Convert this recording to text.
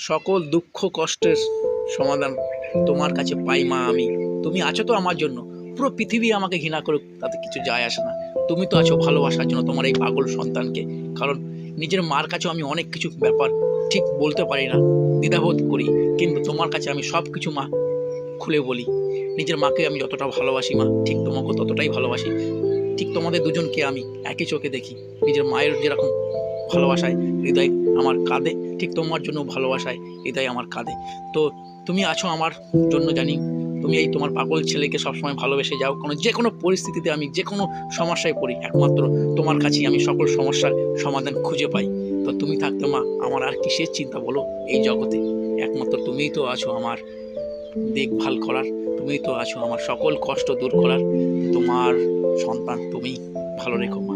সকল দুঃখ কষ্টের সমাধান তোমার কাছে পাই মা আমি। তুমি আছো তো আমার জন্য। পুরো পৃথিবী আমাকে ঘৃণা করুক তাতে কিছু যায় আসে না। তুমি তো আছো ভালোবাসার জন্য তোমার এই পাগল সন্তানকে। কারণ নিজের মার কাছেও আমি অনেক কিছু ব্যাপার ঠিক বলতে পারি না, দ্বিধাবোধ করি, কিন্তু তোমার কাছে আমি সব কিছু মা খুলে বলি। নিজের মাকে আমি যতটা ভালোবাসি মা, ঠিক তোমাকেও ততটাই ভালোবাসি। ঠিক তোমাদের দুজনকে আমি একই চোখে দেখি। নিজের মায়ের যেরকম ভালোবাসায় হৃদয় আমার কাঁদে, ঠিক তোমার জন্য ভালোবাসায় হৃদয় আমার কাঁদে। তো তুমি আছো আমার জন্য জানি। তুমি এই তোমার পাগল ছেলেকে সবসময় ভালোবেসে যাও। যে কোনো পরিস্থিতিতে আমি যে কোনো সমস্যায় পড়ি, একমাত্র তোমার কাছেই আমি সকল সমস্যার সমাধান খুঁজে পাই। তো তুমি থাকতে মা আমার আর কিসের চিন্তা বলো এই জগতে? একমাত্র তুমিই তো আছো আমার দেখভাল করার, তুমিই তো আছো আমার সকল কষ্ট দূর করার। তোমার সন্তান তুমি, ভালো রেখো মা।